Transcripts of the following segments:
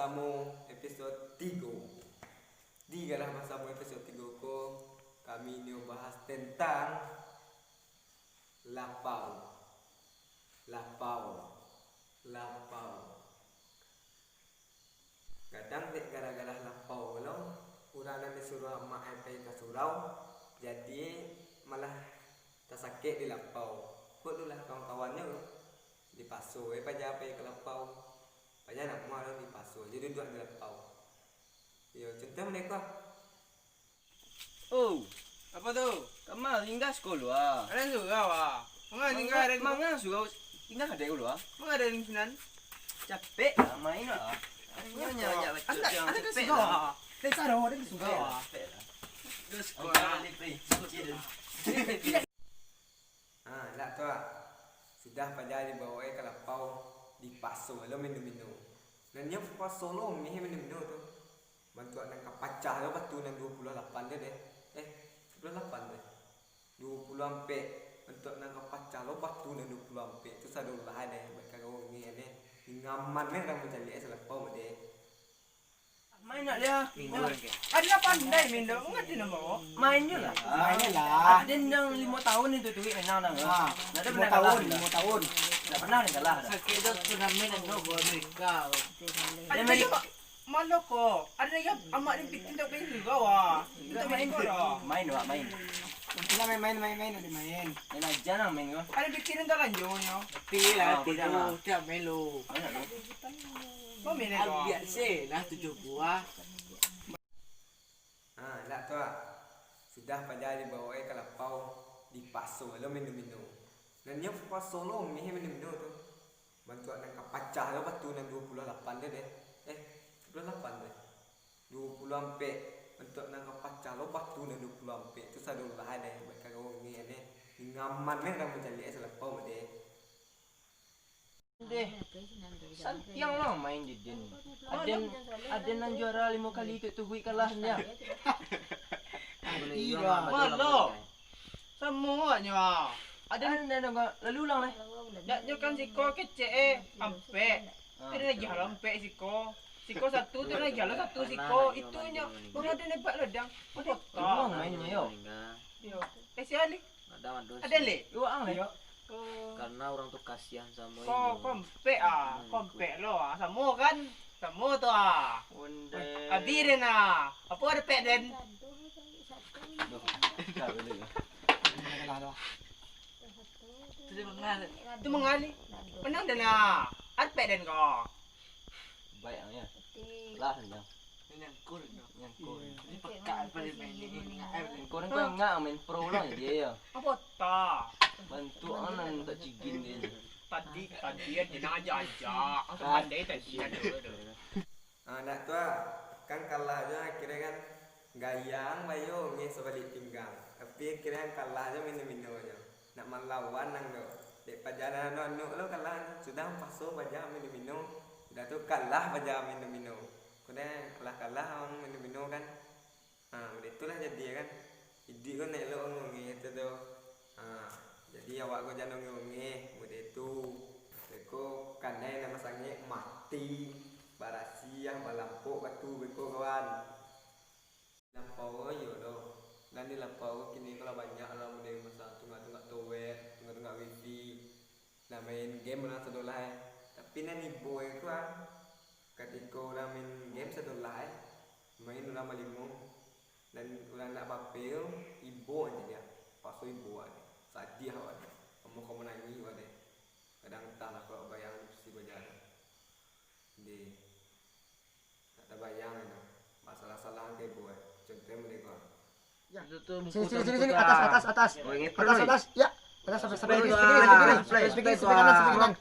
bahasamu episod 3. Di dalam bahasamu episod 3 ko kami ni bahas tentang lapau. Kadang dek gara-gara lapau lo, urang disuruh mak ai pergi ke surau, jadi malah tersakit di lapau. Kudulah kawan-kawannya di paso, paja pergi ke lapau. Paja nak mual di paso, jadi duduk di lapau. Yo, contoh mereka. Oh, apa tu? Kamal tinggal sekolah. Ada surau ah. Manga surau tinggal ada sekolah. Manga ada di sini. Capek lah main lah. Banyak bacot yang capek lah. Ada surau ah. Capek lah. Terus sekolah ni pergi. Tak tahu ah. Sudah paja dibawa ke lapau di paso lo minum-minum. Dan dia paso lo ni minum-minum tu. Bantu nak kapacah lo batu nang 28 dia deh. 28 deh. 20 ampek untuk nak kapacah lo batu nang 20 ampek tu sadulah deh. Kalau ni ade ngaman ni orang mencari lapau deh. Main nak dia. Ada pandai main dah. Mengerti nama kau? Main je lah. Ada yang 5 tahun itu tu menang nang. Ada pernah kalah 5 tahun. Tak pernah kalah. Sakit dah turnamen dan no mereka. Ada Ada malu kok. Ada yang amak ni bikin tak main juga wah. Kita main tu. Main. Kita main ada main. Yang aja nang main kau. Ada bikin tak lanjut nyo. Tidak lah. Tidak melu. Main nak. Kau main kau. Biasa lah 7 buah. Tak tahu ah. Sudah paja dibawa ke lapau di paso lo minum-minum. Dan dia paso lo ni minum-minum tu. Bantu nak kapacah lo batu nang 28 dia deh. 28 deh. 20 ampek untuk nak kapacah lo batu nang 20 ampek tu sadulah deh. Kalau ni ade ngaman ni orang mencari lapau deh. Santiang lah main di den. Ada nan juara 5 kali tu hui kalahnya. Malu. Semuanya. Ada nan lalu ulang lah. Dak kan siko kecek ampek. Ada lagi hal ampek siko. Siko satu tu lagi hal satu siko. Itunya baru ada nebak ledang. Uang mainnya yo. Yo. Siali. Ada le. Uang lah yo. Karena orang tu kasihan sama Kompek kompek lo sama kan? Sama tu ah. Abirin ah. Apa ada pek den? Tu mengali. Menang dan ah. Ada pek den kau. Baik ya. Lah ya. Nyangkul. Ini pekat paling main ni. Kau orang enggak main pro lah dia ya. Apa tak? Bantu anak tak cigin dia. Tadi dia nak aja. Pandai tadi ada. Tak tahu ah. Kan kalah aja kira kan gayang bayo ngi sebalik pinggang. Tapi kira kan kalah aja minum-minum aja. Nak melawan nang do. Dek pajaran anu lo kalah sudah paso baja minum-minum. Sudah tu kalah baja minum-minum. Kena kalah orang minum-minum kan. Itulah jadi kan. Idi kan nek lo ngi tu tu. Jadi awak ko jangan ngi bude tu. Beko kanai nama sange mati. Barasi yang balampok batu beko kawan. Lampau yo lo. Dan di lampau kini kalau banyak orang muda masa tunggu-tunggu tower, tunggu-tunggu wifi. Nak main game orang sedolah. Tapi nani boy ku ketika orang main game sedolah main orang malimu dan orang nak papel ibu aja dia. Pasu ibu aja. Sadih awak ni. Kamu nangis awak ni. Kadang entahlah kalau bayang si bajar. Di tak ada bayang itu. Masalah-salah ke buat. Contohnya mereka. Ya, itu Sini atas. Atas. Ya. Atas sampai kiri. Sampai kanan.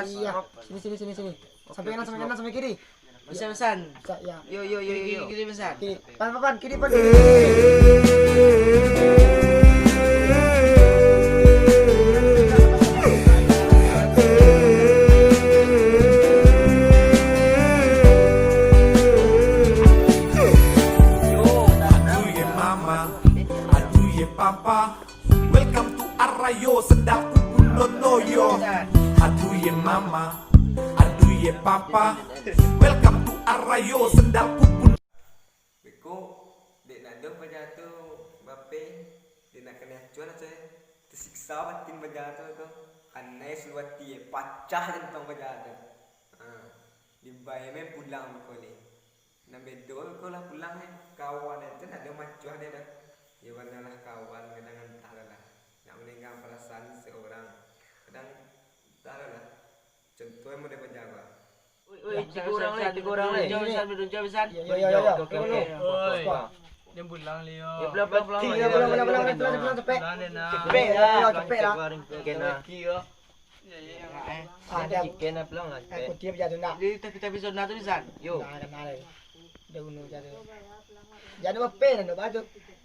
Iya. Sini. Sampai kanan sampai kiri. Pesan. Ya. Yo. Kiri pesan. Kiri. Kiri. Papa, welcome to Arroyo, sedap kubulonoyo. Aduh ye mama, aduh ye papa, welcome to Arroyo sendal kupun. Beko dek nak dong baca tu Mbappe dia nak kena acuan aja tersiksa batin baca tu anai sulwati pacah tentang baca tu. Di bayame pulang beko ni. Nak bedo beko lah pulang kawan itu nak ada macuah dia dah. Ya manalah kawan kadang entah lah. Nak meninggal perasaan seorang. Kadang entah lah. Contohnya mau dia baca apa? Oi, tiga orang le. Jauh besar. Ya. Okey. Dia pulang Leo. Ya pulang. Pulang cepet. Cepet lah. Kena. Ada Kena pulang lah. aku tiap jatuh nak. Di tapi zona tu bisa. Yo. Nah. Dah guna jatuh. Jatuh apa nak baju?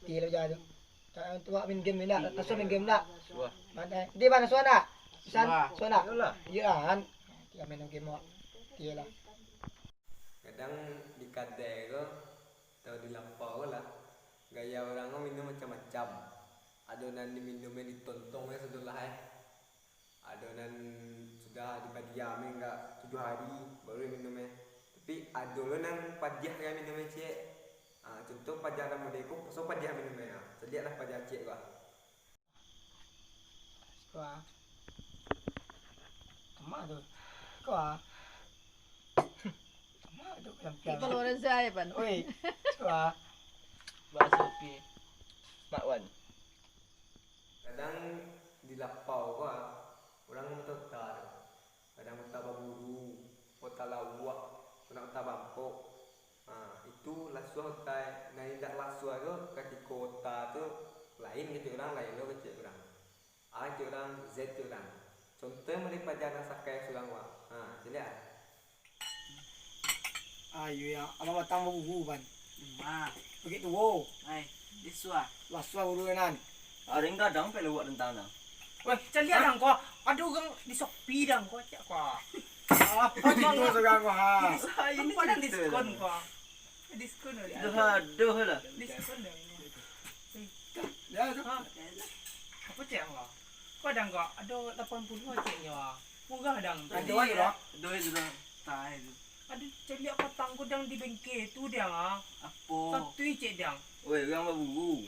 Tiap jatuh. Tak tua main game ni nak. Langsung main game nak. Wah. Mana? Di mana suara? San, suara. Yalah. Ya kan. Tiap main game mak. Tiap lah. Kadang di kadai ke atau di lampau lah gaya orang tu minum macam-macam. Adonan diminumnya ditontongnya setelah adonan sudah dipadiami enggak 7 hari baru minumnya. Tapi adonan padiah yang minumnya cik. Contoh padiah nama deku, so padiah minumnya. Sedialah padiah cik gua. Wah. Mak tu. Kau. Mak tu pelan-pelan. Kalau orang saya pan. Oi. Wah. Bahasa pi. Mak Wan. Kadang di lapau gua orang mentotar. Kadang mentok baburu, kota lawak, kena kota bampok. Itu lasuah kota, nah tidak lasuah tu kaki kota tu lain kecil orang lain lo kecil orang. Kecil orang Z orang. Contohnya mereka jangan sakai sulang wa. Jelas. Ayo ya, apa batang bubu ban. Ma, Begitu wo. ai, disua. Laswa urunan. Ada enggak dong pelu buat tentang dah. Weh, cari orang kau. Ada orang di Shopee dah kau cak kau. Apa itu sekarang kau ha? Ini pada diskon kau. Diskon dah. Aduh lah. Diskon dah. Ya tu. Apa cak kau? Kau dah kau ada 80 caknya. Murah dah. Ada lagi dah. Doi sudah tai tu. Ada cari apa tangguh dang di bengkel tu dia Apa? Satu cek dang. Oi, orang berburu.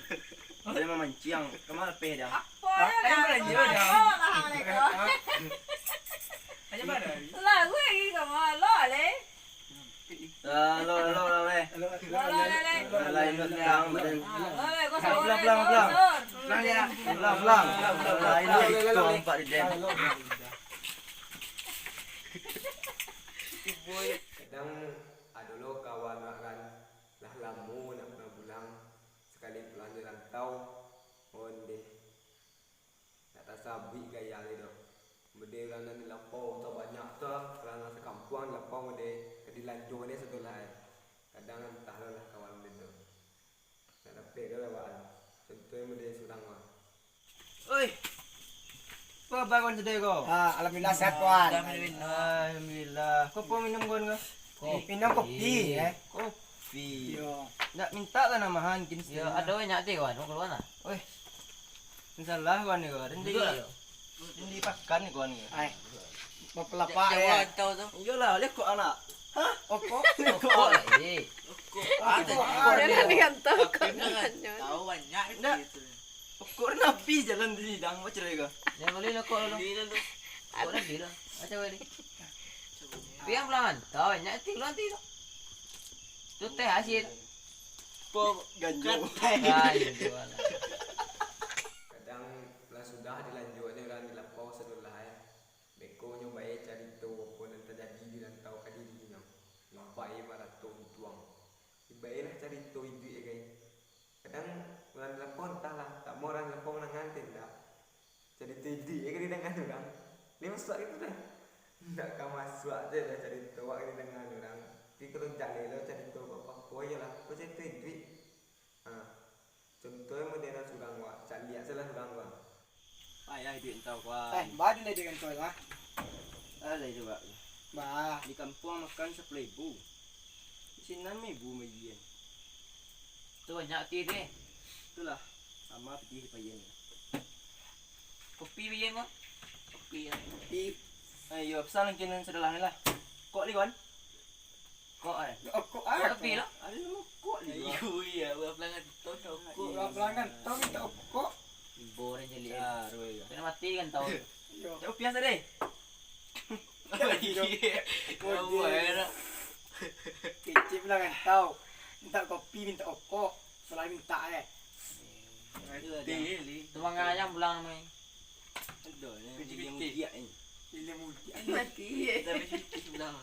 Dia memancing. Kemana peh dah? Ayam belanja dah. Ayam mana? Lah, gue lagi kamu lo le. Lo le. Lain belakang badan. Lo gue Pelang. Pelang dia. Pelang. Lain dia tempat di den. Kadang ada lo kawan kan lah lamu nak pernah pulang sekali pulang di rantau onde tak tasabi gaya ni doh bede orang di lampau tu banyak tu kerana sekampung lampau bede di lanjut ni setelah kadang entah lah kawan dia tu nak dapat ke lawan contohnya bede surang mah. Oi. Apa bangun sedih kau? Alhamdulillah sehat kawan. Alhamdulillah. Kau pun minum kau enggak? Minum kopi Kopi. Yo. Nak minta kan namahan kin. Ya, ada banyak teh kawan. Mau keluar nak? Oi. Salah kawan ni kau. Rendi pakan ni kawan ni. Ai. Berpelapa Jawa ya. tahu tu. Iyalah, lihat kok anak. Hah? Kok? Kok lagi? Dia kan digantung kau. Tahu banyak gitu. Kok nabi jalan di sidang macam mana kau? Dia boleh nak kok lu. Kok dah bila? Macam mana? Biar pelan. Tahu banyak tinggal nanti tu. Tu teh hasil. Po ganjil. Kadang lah sudah dilanjut ni orang di lampau sebelah beko nyobai cari tahu apa yang terjadi di rantau Kediri ni. Nyobai maraton tuang. Ibailah cari tahu itu ya guys. Kadang orang di lampau entahlah tak mau orang di lampau nangan tidak. Cari tahu itu ya kali dengan orang. Ni masuk itu dah. Tak kau masuk je dah cari tahu kali dengan orang. Tapi kalau jalan lo cari tahu apa ya lah. Kau cari tahu itu. Contohnya modern surang wa, cak lihat salah surang wa. Ayah duit entah kawan. Badu ni dengan kau lah. Ada juga. Bah. Di kampung makan 10,000. Di sini 6,000 median. Tu banyak teh deh. Itulah sama pergi di payung. Kopi biar mah. Kopi. Ayo pesan lagi nan sebelah ni lah. Kok ni kawan? Kok eh. Kok Tapi lah. Ada nama kok ni. Iya, pelanggan tu kok. Kok pelanggan tahu minta kok. Bore jeli. Ya, roi. Kena mati kan tau. Yo. Jauh biasa deh. Kau era. Kecil pelanggan tahu. Minta kopi minta kok. Selain minta Deli. Tu mangayang pulang mai. Aduh, ni dia ni. Ile mudi. Mati. Tapi sikit pulang.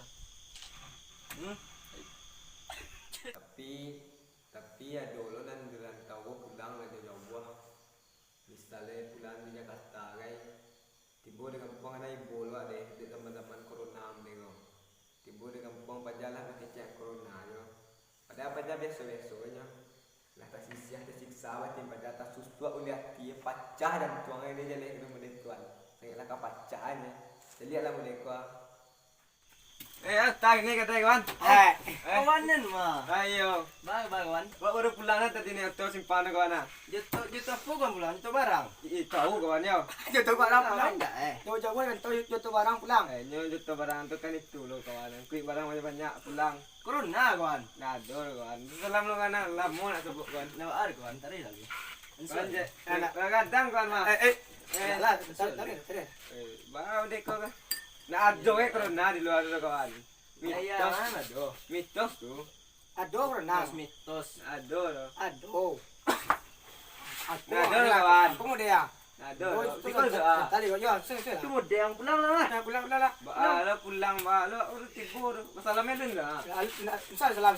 Tapi ya dulu dan tahu pulang lagi jauh. Misalnya pulang di Jakarta tiba di kampung ada ibu lu ada di teman-teman corona mendengo. Tiba di kampung pajalan pakai cek corona yo. Pada apa biasa-biasanya. Lah tak tersiksa batin pada atas susu uliat dia pecah dan tuang ini jadi kena meden tuan. Sangatlah kapacahnya. Jadi lah mereka. Tak ni kata kawan. Kawanan mah. Ayo. Bang kawan. Baru pulang tadi ni atau simpan kawan ah. Juta apa kan pulang? Juta barang. Tahu kawan yo. Joto barang pulang. Enggak Jauh-jauh kan tahu joto barang pulang. Nyo juta barang tu kan itu lo kawan. Kuih barang banyak pulang. Corona kawan. Nador kawan. Salam lo kan lamu nak sebut kawan. Nama ada kawan, tadi lagi. Kawan je. Kadang kawan mah. Lah, tadi. Bau dek kau kan. Nak ado corona di luar tu kawan. Ya, mana doh? Mitos tu. Ado corona. Mitos. Ado lo. Ado. Ado kawan. Aku mau dia. Ado. Sikol doa. Tadi kau jual, sini. Itu mode yang pulang lah. Pulang lah. Ba pulang ba lo urut tibur. Masalah melun lah. Salam.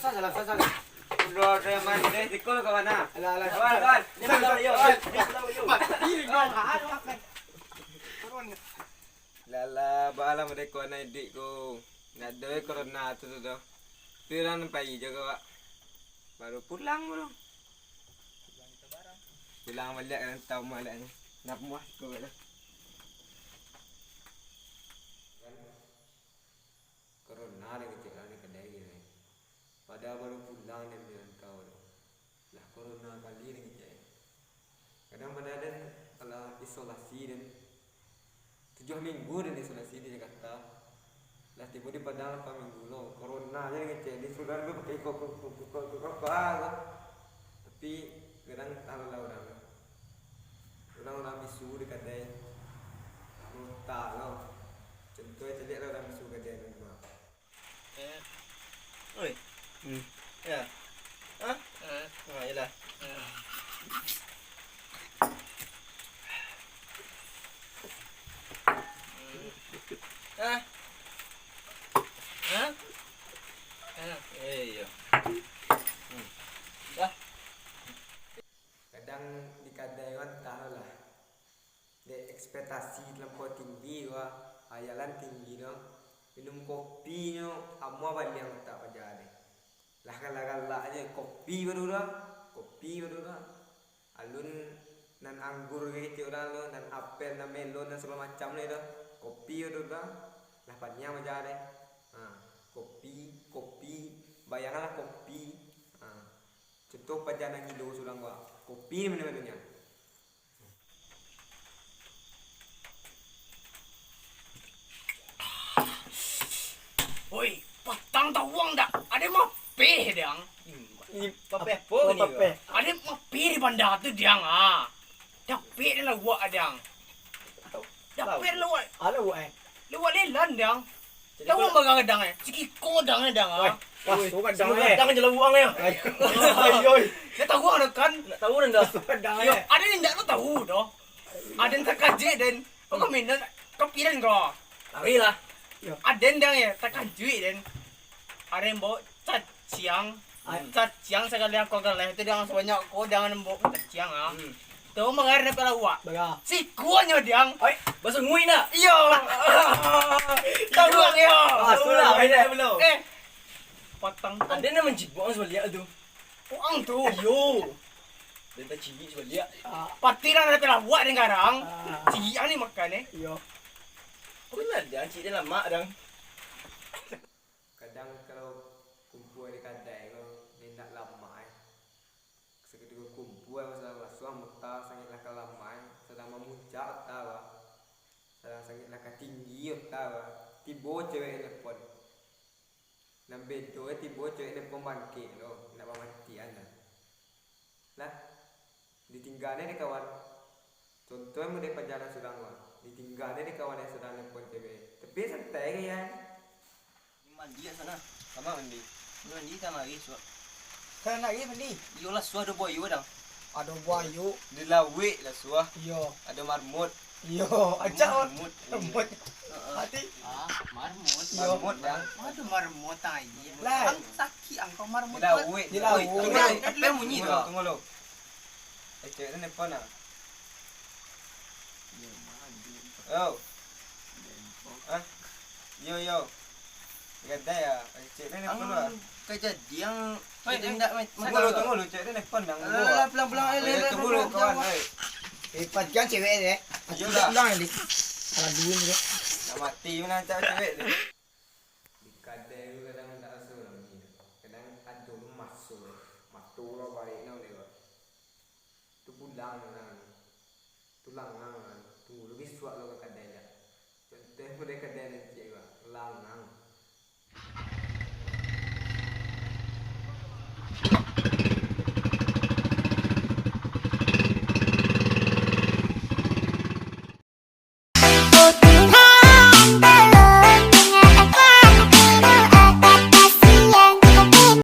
Udah ada mandi sikol kawan ah. Alah. Kawan. Lala bala mereka na idik ko. Nada corona tu tu. Piran pai juga pak. Baru pulang bro. Pulang balik kan tahu malak ni. Nak muah ko kat. Corona ni kecil ni kedai ni. Pada baru pulang dia bilang kau tu. Lah corona kali ni kecil. Kadang pada ada kalau isolasi dan 7 minggu dan isolasi di Jakarta. Lah tiba di Padang 8 minggu lo. Corona aja ngecek di sudah pakai kok. Tapi kadang tahu lah orang bisu di kedai. Tak lo. Contohnya celik lah orang bisu kedai rumah. Oi. Ya. Hah? Yalah. Iya. Kadang di kedai kan tahu lah. Dek ekspektasi terlampau tinggi wah, ayalan tinggi no. Minum kopi nyo, amua balik yang tak pajar ni. Lah kalau aja kopi baru dah. Alun nan anggur gitu orang lo, nan apel, nan melon, dan segala macam ni dah. Kopi baru dah. Lah padnya pajar ni. Kopi, bayangkanlah kopi. Contoh pajar nang kilo sulang gua. Kopi ni mana-mananya. Oi, patang tawang dah. Ada mape diang. Ini pape apa ni? Ada mape di bandar tu diang ah. Dapat lah buat diang. Dapat lah buat. Halo Lewat lelan diang. Tahu bagang dang Sikiko dang diang ah. Wah, tu kan dang Dang je lawang ya. Ayo. Dia tahu ada kan. Nak tahu dah. Yo, ada ni tak tahu doh. Ada tak kaji dan kau minat kau piran kau. Tahu lah. Ada dang ya tak kaji dan ada yang bawa cacing. Cacing sekali aku galah itu dia sebanyak kau jangan bawa cacing ah. Tahu mengarna pala wa. Baga. Si kuanya diang. Oi, bahasa ngui nak. Yo. Tahu yo. Sulah, belum. Patang Ada nak menjibuk orang sebalik tu. uang tu. Ayo. Dia tak cibik sebalik. Patiran ada pala wa dengan garang. Cian ni makan Yo. Benar dia cik dia lama dah. Kadang kalau kumpul di kedai kalau dia nak lama seketika kumpul masalah suam muta sangatlah kelama sedang memuncak tawa sedang sangatlah tinggi tawa tiba cewek telepon Nang betul tiba cewek depan bangkit lo, nak mati anak. Lah, ditinggalnya di kawan. Contohnya mau depan jalan sedang wah, ditinggalnya di kawan yang sedang nelpon cewek. Tapi santai ya. Mandi kat sana. Sama mandi. Mandi kan lagi suap. Kan lagi mandi. Yolah suah ada boyo dah. Ada buayu. Di lawe lah suah. Yo. Ada marmut. Yo, acak Marmut. lembut. Hati. Marmut. Marmut dah. Aduh marmut tai. Lah. Ang sakit angkau marmut. Di lawe. Di lawe. Tunggu Lah, lo. Apa yang bunyi tu? Tunggu lo. Cewek ni nelpon ah. Yo. Ah. Yo. Gadai ah. Cewek ni nelpon ah. Kejadian Kita hendak tunggu lo. Cewek ni nelpon dah. pelan-pelan Tunggu lo kawan. Patian cewek ni. Yolah. Pulang ni. Kalau dulu ni. Nak mati mana cewek ni. Di kadang kadang tak rasa lah ni. Kadang ada lu masuk. Matu lah balik nak dia. Tu pulang lah. Tulang lah. Tunggu lebih suat lo ke kadang ya. Contoh mereka